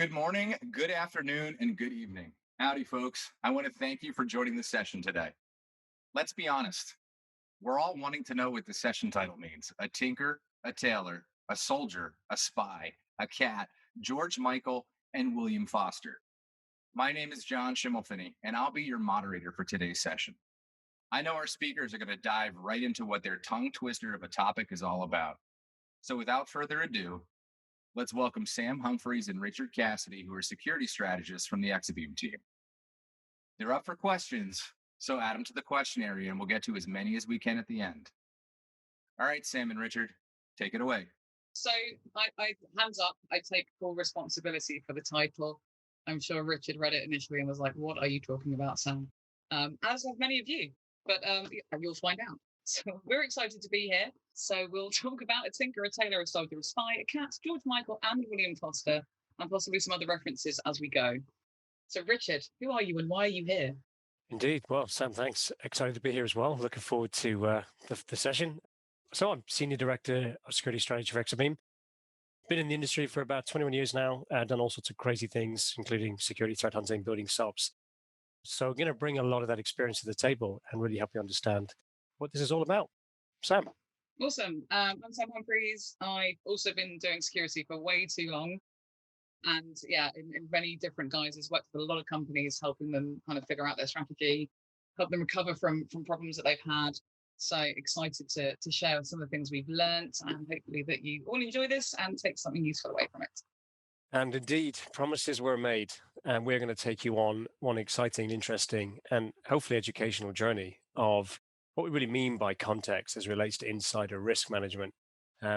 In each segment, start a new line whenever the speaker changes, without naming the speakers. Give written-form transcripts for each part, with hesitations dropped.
Good morning, good afternoon, and good evening. Howdy, folks. I want to thank you for joining the session today. Let's be honest, we're all wanting to know what the session title means: a tinker, a tailor, a soldier, a spy, a cat, George Michael, and William Foster. My name is John Schimmelfinney, and I'll be your moderator for today's session. I know our speakers are going to dive right into what their tongue twister of a topic is all about. So without further ado, let's welcome Sam Humphreys and Richard Cassidy, who are security strategists from the Exabeam team. They're up for questions, so add them to the question area and we'll get to as many as we can at the end. All right, Sam and Richard, take it away.
So I hands up, I take full responsibility for the title. I'm sure Richard read it initially and was like, what are you talking about, Sam? As have many of you, but you'll find out. So we're excited to be here. So we'll talk about a tinker, a tailor, a soldier, a spy, a cat, George Michael, and William Foster, and possibly some other references as we go. So Richard, who are you and why are you here?
Indeed. Well, Sam, thanks. Excited to be here as well. Looking forward to the session. So I'm Senior Director of Security Strategy for Exabeam. Been in the industry for about 21 years now, done all sorts of crazy things, including security threat hunting, building SOPs. So I'm going to bring a lot of that experience to the table and really help you understand what this is all about. Sam.
Awesome. I'm Sam Humphreys. I've also been doing security for way too long. And yeah, in many different guises, worked with a lot of companies, helping them kind of figure out their strategy, help them recover from problems that they've had. So excited to share some of the things we've learned, and hopefully that you all enjoy this and take something useful away from it.
And indeed, promises were made, and we're going to take you on one exciting, interesting, and hopefully educational journey of what we really mean by context as it relates to insider risk management.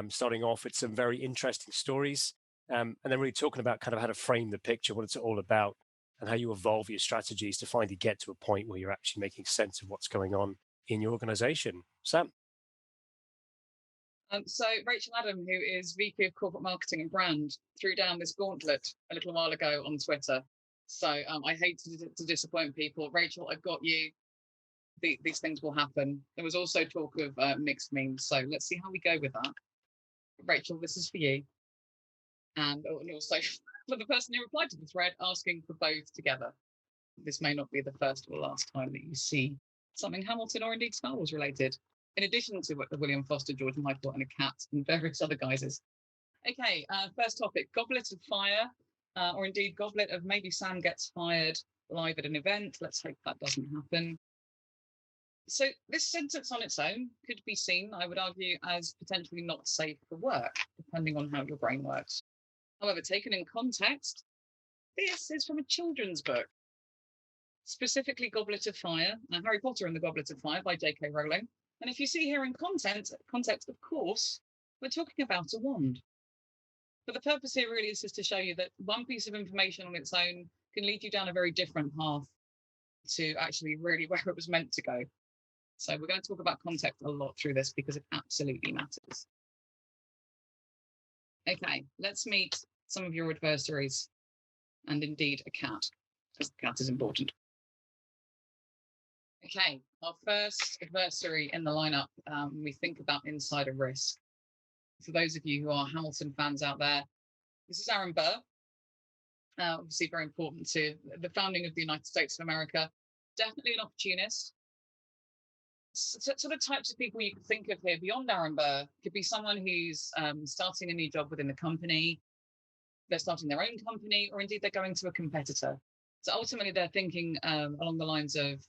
Starting off with some very interesting stories, and then really talking about kind of how to frame the picture, what it's all about, and how you evolve your strategies to finally get to a point where you're actually making sense of what's going on in your organization. Sam?
So Rachel Adam, who is VP of Corporate Marketing and Brand, threw down this gauntlet a little while ago on Twitter. So I hate to disappoint people. Rachel, I've got you. These things will happen. There was also talk of mixed memes. So let's see how we go with that. Rachel, this is for you. And also for the person who replied to the thread asking for both together. This may not be the first or last time that you see something Hamilton or indeed Star Wars related, in addition to the William Foster, George Michael, and a cat, and various other guises. Okay, first topic, Goblet of Fire, or indeed Goblet of maybe Sam gets fired live at an event. Let's hope that doesn't happen. So this sentence on its own could be seen, I would argue, as potentially not safe for work, depending on how your brain works. However, taken in context, this is from a children's book, specifically Goblet of Fire, Harry Potter and the Goblet of Fire by J.K. Rowling. And if you see here in context, of course, we're talking about a wand. But the purpose here really is just to show you that one piece of information on its own can lead you down a very different path to actually really where it was meant to go. So we're going to talk about context a lot through this because it absolutely matters. Okay, let's meet some of your adversaries, and indeed a cat, because the cat is important. Okay, our first adversary in the lineup, we think about insider risk. For those of you who are Hamilton fans out there, this is Aaron Burr, obviously very important to the founding of the United States of America, definitely an opportunist. So the types of people you could think of here beyond Aaron Burr could be someone who's starting a new job within the company, they're starting their own company, or indeed they're going to a competitor. So ultimately they're thinking along the lines of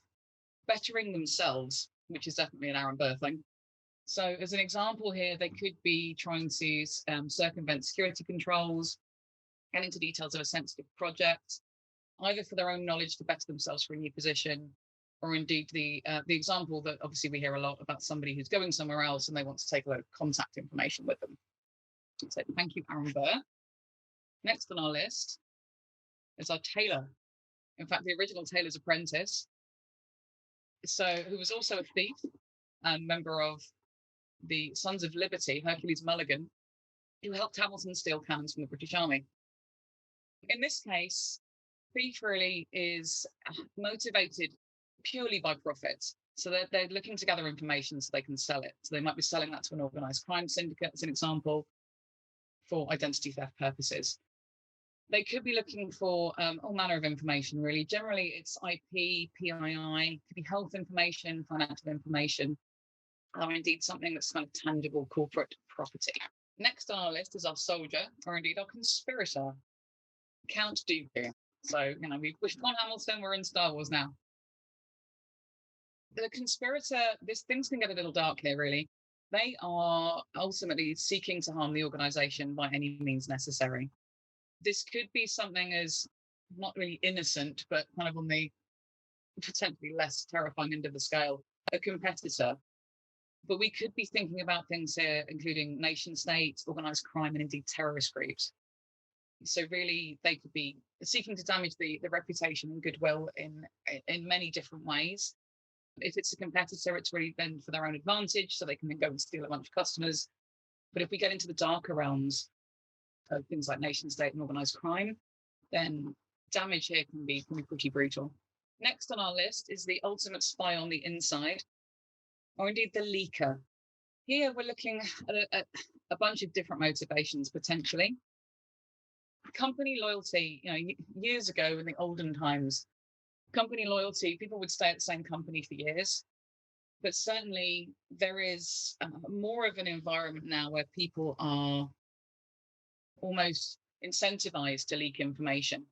bettering themselves, which is definitely an Aaron Burr thing. So as an example here, they could be trying to circumvent security controls, get into details of a sensitive project, either for their own knowledge to better themselves for a new position, or indeed the example that obviously we hear a lot about somebody who's going somewhere else and they want to take a load of contact information with them. So thank you, Aaron Burr. Next on our list is our tailor. In fact, the original tailor's apprentice. So who was also a thief and member of the Sons of Liberty, Hercules Mulligan, who helped Hamilton steal cannons from the British Army. In this case, thief really is motivated purely by profit. So they're looking to gather information so they can sell it. So they might be selling that to an organized crime syndicate, as an example, for identity theft purposes. They could be looking for all manner of information, really. Generally, it's IP, PII, could be health information, financial information, or indeed something that's kind of tangible corporate property. Next on our list is our soldier, or indeed our conspirator, Count Dooku. So, we've gone Hamilton, we're in Star Wars now. The conspirator, this things can get a little dark here, really. They are ultimately seeking to harm the organization by any means necessary. This could be something as not really innocent, but kind of on the potentially less terrifying end of the scale, a competitor. But we could be thinking about things here, including nation states, organized crime, and indeed terrorist groups. So really, they could be seeking to damage the reputation and goodwill in many different ways. If it's a competitor, it's really then for their own advantage, so they can then go and steal a bunch of customers. But if we get into the darker realms of things like nation state and organized crime, then damage here can be pretty brutal. Next on our list is the ultimate spy on the inside, or indeed the leaker. Here we're looking at a bunch of different motivations potentially. Company loyalty, years ago in the olden times, company loyalty, people would stay at the same company for years. But certainly there is more of an environment now where people are almost incentivized to leak information.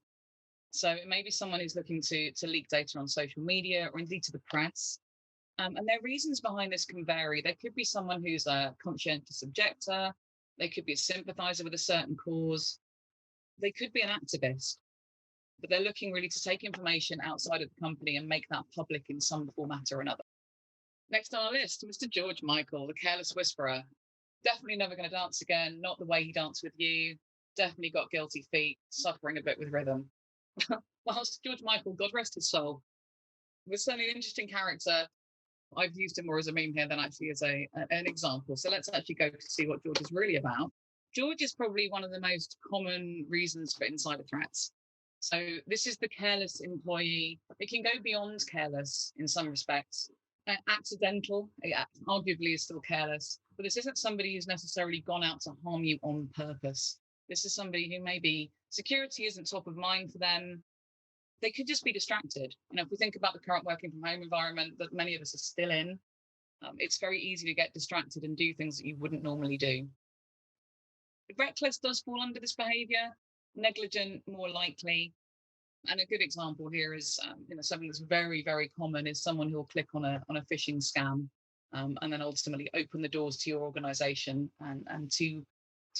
So it may be someone who's looking to leak data on social media or indeed to the press. And their reasons behind this can vary. There could be someone who's a conscientious objector. They could be a sympathizer with a certain cause. They could be an activist, but they're looking really to take information outside of the company and make that public in some format or another. Next on our list, Mr. George Michael, the careless whisperer. Definitely never going to dance again, not the way he danced with you. Definitely got guilty feet, suffering a bit with rhythm. Whilst George Michael, God rest his soul, was certainly an interesting character. I've used him more as a meme here than actually as an example. So let's actually go to see what George is really about. George is probably one of the most common reasons for insider threats. So this is the careless employee. It can go beyond careless in some respects. Accidental, arguably, is still careless, but this isn't somebody who's necessarily gone out to harm you on purpose. This is somebody who maybe security isn't top of mind for them. They could just be distracted. If we think about the current working from home environment that many of us are still in, it's very easy to get distracted and do things that you wouldn't normally do. Reckless does fall under this behavior, negligent more likely. And a good example here is, something that's very, very common is someone who will click on a phishing scam, and then ultimately open the doors to your organization and to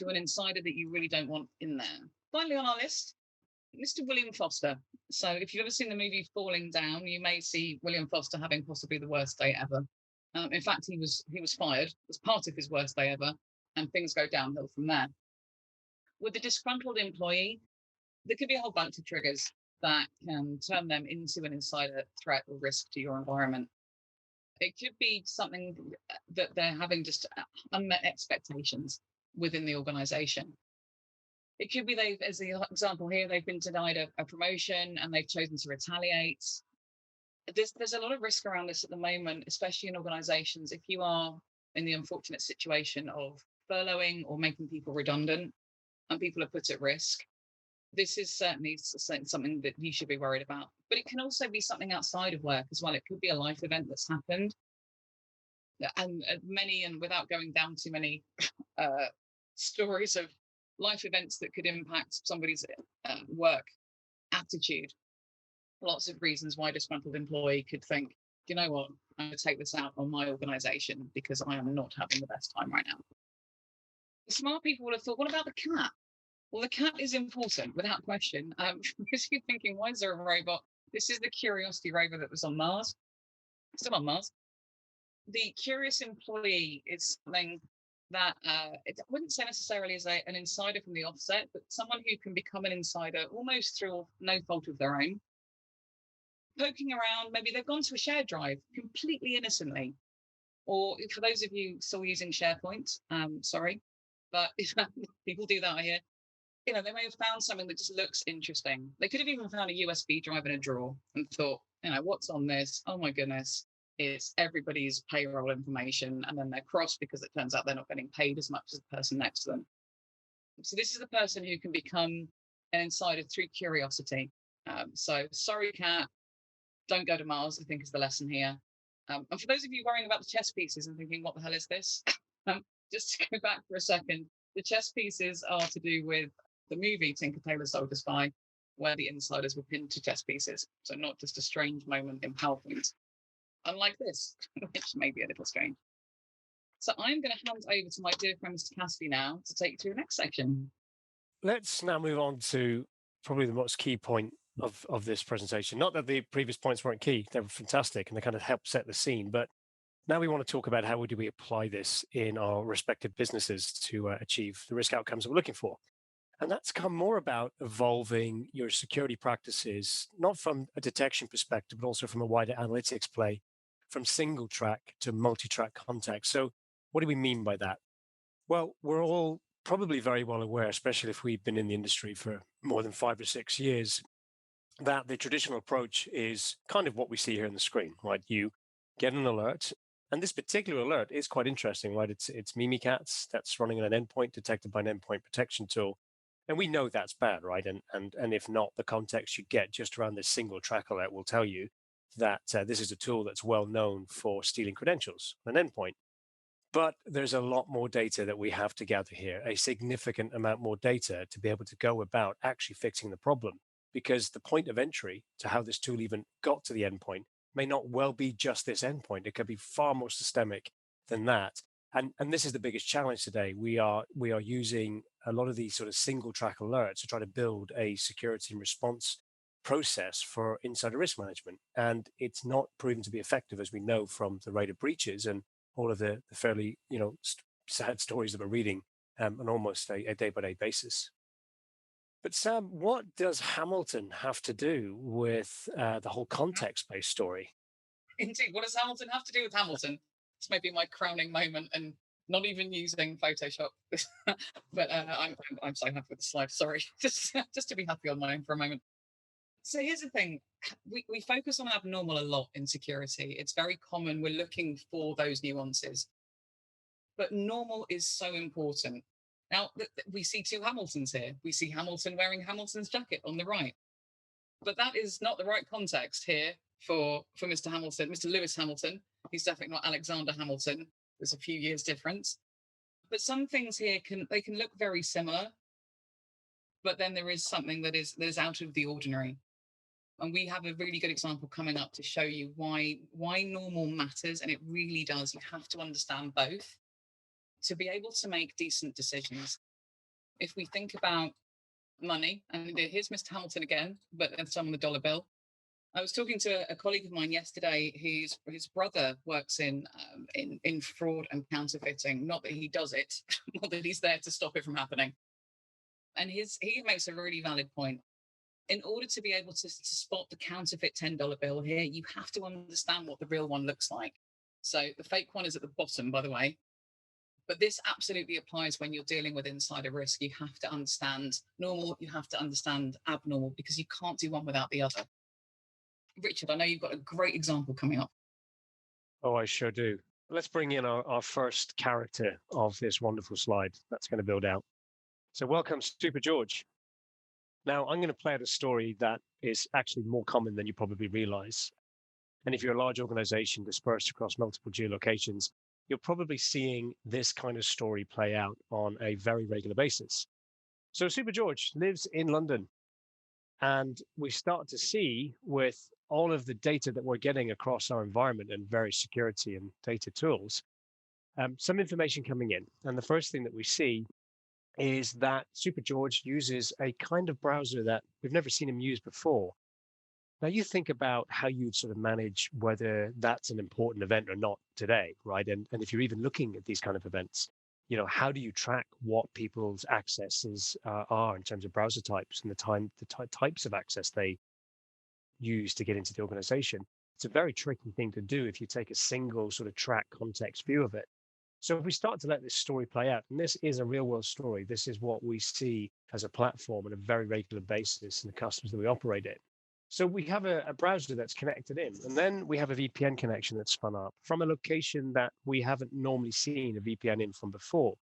an insider that you really don't want in there. Finally on our list, Mr. William Foster. So if you've ever seen the movie Falling Down, you may see William Foster having possibly the worst day ever. In fact, he was fired as part of his worst day ever, and things go downhill from there. With the disgruntled employee, there could be a whole bunch of triggers that can turn them into an insider threat or risk to your environment. It could be something that they're having just unmet expectations within the organization. It could be they've, as the example here, they've been denied a promotion and they've chosen to retaliate. There's a lot of risk around this at the moment, especially in organizations. If you are in the unfortunate situation of furloughing or making people redundant and people are put at risk, this is certainly something that you should be worried about. But it can also be something outside of work as well. It could be a life event that's happened. And many, and without going down too many stories of life events that could impact somebody's work attitude. Lots of reasons why a disgruntled employee could think, you know what, I'm going to take this out on my organization because I am not having the best time right now. The smart people would have thought, what about the cat? Well, the cat is important, without question, because you're thinking, why is there a robot? This is the Curiosity rover that was on Mars, still on Mars. The curious employee is something that I wouldn't say necessarily as an insider from the offset, but someone who can become an insider almost through no fault of their own. Poking around, maybe they've gone to a shared drive completely innocently. Or for those of you still using SharePoint, sorry, but people do that, I hear. They may have found something that just looks interesting. They could have even found a USB drive in a drawer and thought, what's on this? Oh my goodness, it's everybody's payroll information. And then they're cross because it turns out they're not getting paid as much as the person next to them. So this is the person who can become an insider through curiosity. So sorry, cat, don't go to Mars, I think is the lesson here. And for those of you worrying about the chess pieces and thinking, what the hell is this? Just to go back for a second, the chess pieces are to do with the movie Tinker Tailor Soldier Spy, where the insiders were pinned to chess pieces. So not just a strange moment in PowerPoint, unlike this, which may be a little strange. So I'm going to hand over to my dear friend Mr. Cassidy now to take you through the next section.
Let's now move on to probably the most key point of this presentation. Not that the previous points weren't key, they were fantastic and they kind of helped set the scene, but now we want to talk about how do we apply this in our respective businesses to achieve the risk outcomes that we're looking for. And that's come more about evolving your security practices, not from a detection perspective, but also from a wider analytics play, from single track to multi-track context. So what do we mean by that? Well, we're all probably very well aware, especially if we've been in the industry for more than 5 or 6 years, that the traditional approach is kind of what we see here on the screen, right? You get an alert, and this particular alert is quite interesting, right? It's Mimikatz that's running on an endpoint detected by an endpoint protection tool. And we know that's bad, right? And if not, the context you get just around this single track alert will tell you that this is a tool that's well known for stealing credentials on an endpoint. But there's a lot more data that we have to gather here, a significant amount more data to be able to go about actually fixing the problem. Because the point of entry to how this tool even got to the endpoint may not well be just this endpoint. It could be far more systemic than that. And this is the biggest challenge today. We are using a lot of these sort of single track alerts to try to build a security and response process for insider risk management. And it's not proven to be effective, as we know from the rate of breaches and all of the fairly, sad stories that we're reading on almost a day-by-day basis. But Sam, what does Hamilton have to do with the whole context-based story?
Indeed, what does Hamilton have to do with Hamilton? This may be my crowning moment, and not even using Photoshop. But I'm so happy with the slide. Sorry, just to be happy on my own for a moment. So here's the thing: we focus on abnormal a lot in security. It's very common. We're looking for those nuances, but normal is so important. Now we see two Hamiltons here. We see Hamilton wearing Hamilton's jacket on the right, but that is not the right context here for Mr. Hamilton, Mr. Lewis Hamilton. He's definitely not Alexander Hamilton. There's a few years difference. But some things here can look very similar, but then there is something that is out of the ordinary. And we have a really good example coming up to show you why normal matters, and it really does. You have to understand both to be able to make decent decisions. If we think about money, and here's Mr. Hamilton again, but it's on the dollar bill. I was talking to a colleague of mine yesterday whose his brother works in fraud and counterfeiting. Not that he does it, not that he's there to stop it from happening. And he makes a really valid point. In order to be able to spot the counterfeit $10 bill here, you have to understand what the real one looks like. So the fake one is at the bottom, by the way. But this absolutely applies when you're dealing with insider risk. You have to understand normal, you have to understand abnormal, because you can't do one without the other. Richard, I know you've got a great example coming up.
Oh, I sure do. Let's bring in our first character of this wonderful slide that's going to build out. So welcome, Super George. Now, I'm going to play out a story that is actually more common than you probably realize. And if you're a large organization dispersed across multiple geolocations, you're probably seeing this kind of story play out on a very regular basis. So Super George lives in London. And we start to see, with all of the data that we're getting across our environment and various security and data tools, some information coming in. And the first thing that we see is that Super George uses a kind of browser that we've never seen him use before. Now, you think about how you'd sort of manage whether that's an important event or not today, right? And if you're even looking at these kind of events, how do you track what people's accesses are in terms of browser types and the types of access they use to get into the organization? It's a very tricky thing to do if you take a single sort of track context view of it. So if we start to let this story play out, and this is a real world story, this is what we see as a platform on a very regular basis in the customers that we operate in. So we have a browser that's connected in, and then we have a VPN connection that's spun up from a location that we haven't normally seen a VPN in from before.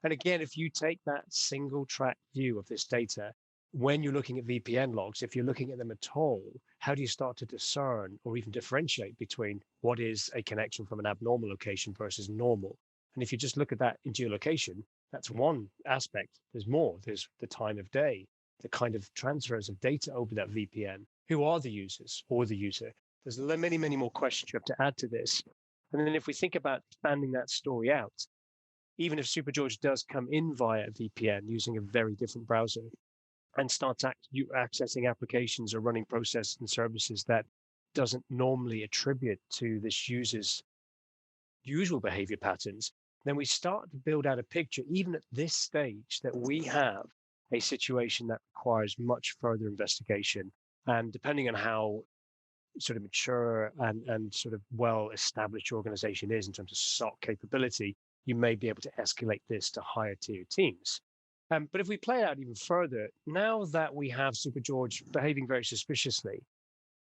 And again, if you take that single track view of this data when you're looking at VPN logs, if you're looking at them at all, how do you start to discern or even differentiate between what is a connection from an abnormal location versus normal? And if you just look at that in geolocation, that's one aspect. There's more. There's the time of day, the kind of transfers of data over that VPN. Who are the users or the user? There's many, many more questions you have to add to this. And then if we think about expanding that story out, even if SuperGeorge does come in via VPN using a very different browser, and starts accessing applications or running processes and services that doesn't normally attribute to this user's usual behavior patterns, then we start to build out a picture, even at this stage, that we have a situation that requires much further investigation. And depending on how sort of mature and sort of well established your organization is in terms of SOC capability, you may be able to escalate this to higher tier teams. But if we play it out even further, now that we have Super George behaving very suspiciously,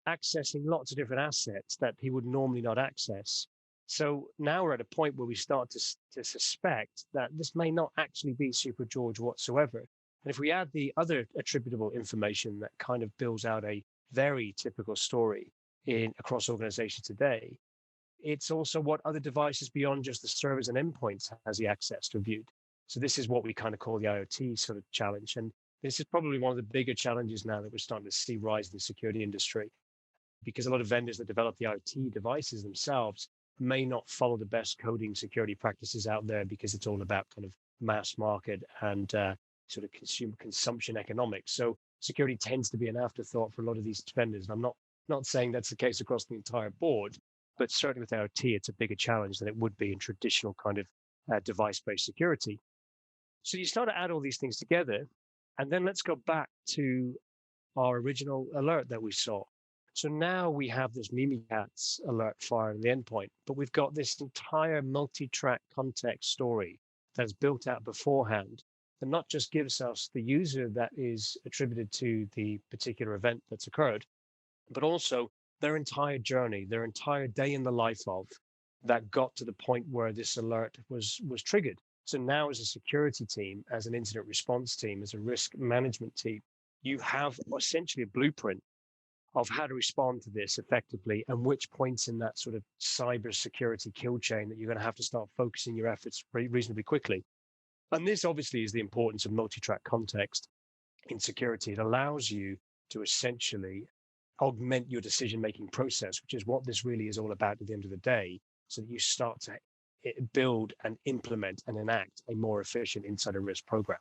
accessing lots of different assets that he would normally not access. So now we're at a point where we start to suspect that this may not actually be Super George whatsoever. And if we add the other attributable information that kind of builds out a very typical story in across organizations today, it's also what other devices beyond just the servers and endpoints has he accessed or viewed. So this is what we kind of call the IoT sort of challenge. And this is probably one of the bigger challenges now that we're starting to see rise in the security industry, because a lot of vendors that develop the IoT devices themselves may not follow the best coding security practices out there because it's all about kind of mass market and sort of consumer consumption economics. So security tends to be an afterthought for a lot of these vendors. And I'm not saying that's the case across the entire board, but certainly with IoT, it's a bigger challenge than it would be in traditional kind of device-based security. So you start to add all these things together, and then let's go back to our original alert that we saw. So now we have this Mimikatz alert fire in the endpoint, but we've got this entire multi-track context story that's built out beforehand that not just gives us the user that is attributed to the particular event that's occurred, but also their entire journey, their entire day in the life of that got to the point where this alert was triggered. So now as a security team, as an incident response team, as a risk management team, you have essentially a blueprint of how to respond to this effectively and which points in that sort of cyber security kill chain that you're going to have to start focusing your efforts reasonably quickly. And this obviously is the importance of multi-track context in security. It allows you to essentially augment your decision-making process, which is what this really is all about at the end of the day, so that you start to build and implement and enact a more efficient insider risk program.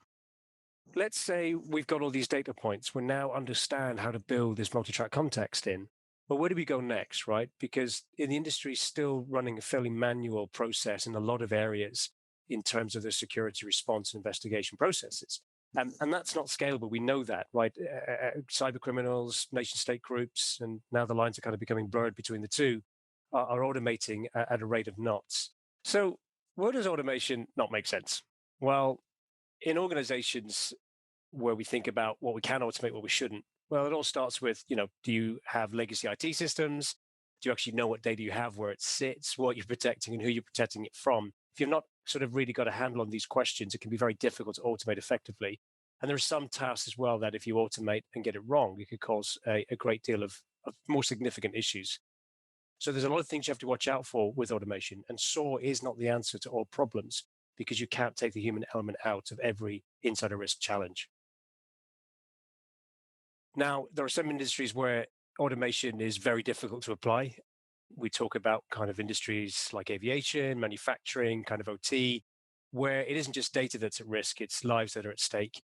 Let's say we've got all these data points. We now understand how to build this multi-track context in. But where do we go next, right? Because in the industry is still running a fairly manual process in a lot of areas in terms of the security response and investigation processes. And that's not scalable. We know that, right? Cyber criminals, nation state groups, and now the lines are kind of becoming blurred between the two, are automating at a rate of knots. So where does automation not make sense? Well, in organizations where we think about what we can automate, what we shouldn't, well, it all starts with, do you have legacy IT systems? Do you actually know what data you have, where it sits, what you're protecting, and who you're protecting it from? If you've not sort of really got a handle on these questions, it can be very difficult to automate effectively. And there are some tasks as well that if you automate and get it wrong, it could cause a great deal of more significant issues. So there's a lot of things you have to watch out for with automation. And SOAR is not the answer to all problems because you can't take the human element out of every insider risk challenge. Now, there are some industries where automation is very difficult to apply. We talk about kind of industries like aviation, manufacturing, kind of OT, where it isn't just data that's at risk, it's lives that are at stake.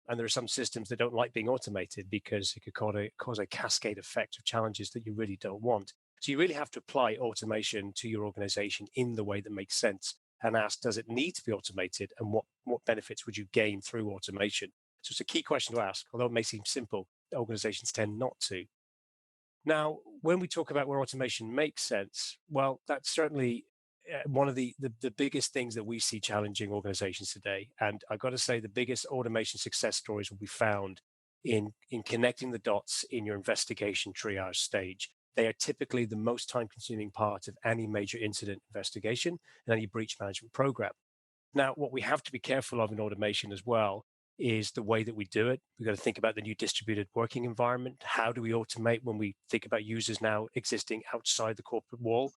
And there are some systems that don't like being automated because it could cause a cascade effect of challenges that you really don't want. So you really have to apply automation to your organization in the way that makes sense and ask, does it need to be automated? And what benefits would you gain through automation? So it's a key question to ask, although it may seem simple, organizations tend not to. Now, when we talk about where automation makes sense, well, that's certainly one of the biggest things that we see challenging organizations today. And I've got to say, the biggest automation success stories will be found in connecting the dots in your investigation triage stage. They are typically the most time-consuming part of any major incident investigation and any breach management program. Now, what we have to be careful of in automation as well is the way that we do it. We've got to think about the new distributed working environment. How do we automate when we think about users now existing outside the corporate wall?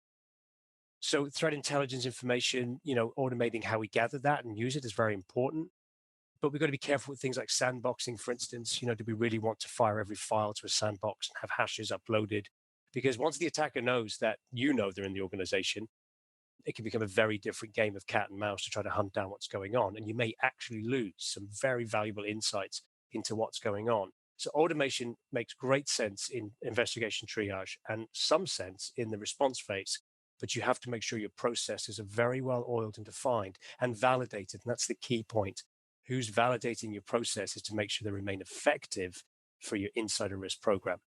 So threat intelligence information, automating how we gather that and use it is very important. But we've got to be careful with things like sandboxing, for instance. Do we really want to fire every file to a sandbox and have hashes uploaded? Because once the attacker knows that they're in the organization, it can become a very different game of cat and mouse to try to hunt down what's going on. And you may actually lose some very valuable insights into what's going on. So automation makes great sense in investigation triage and some sense in the response phase. But you have to make sure your processes are very well oiled and defined and validated. And that's the key point. Who's validating your processes to make sure they remain effective for your insider risk program?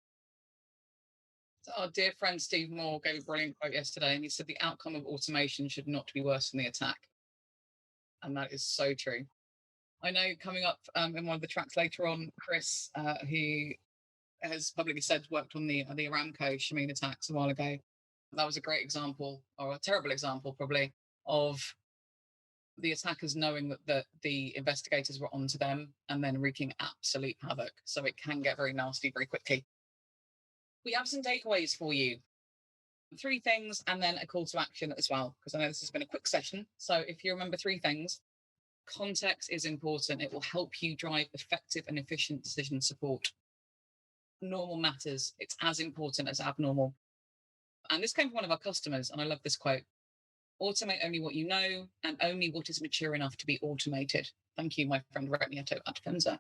So our dear friend Steve Moore gave a brilliant quote yesterday, and he said the outcome of automation should not be worse than the attack. And that is so true. I know coming up in one of the tracks later on, Chris, who has publicly said worked on the Aramco Shamin attacks a while ago. That was a great example, or a terrible example, probably, of the attackers knowing that the investigators were onto them and then wreaking absolute havoc. So it can get very nasty very quickly. We have some takeaways for you. 3 things and then a call to action as well, because I know this has been a quick session. So if you remember 3 things, context is important. It will help you drive effective and efficient decision support. Normal matters. It's as important as abnormal. And this came from one of our customers, and I love this quote. Automate only what you know and only what is mature enough to be automated. Thank you, my friend Retnieto at Fenza.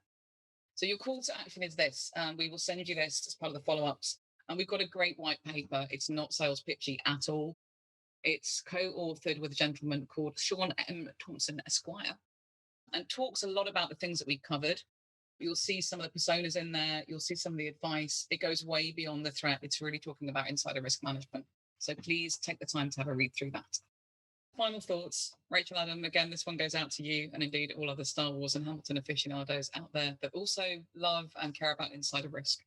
So your call to action is this. We will send you this as part of the follow-ups. And we've got a great white paper. It's not sales pitchy at all. It's co-authored with a gentleman called Sean M. Thompson Esquire, and talks a lot about the things that we've covered. You'll see some of the personas in there. You'll see some of the advice. It goes way beyond the threat. It's really talking about insider risk management. So please take the time to have a read through that. Final thoughts. Rachel Adam, again, this one goes out to you and indeed all other Star Wars and Hamilton aficionados out there that also love and care about insider risk.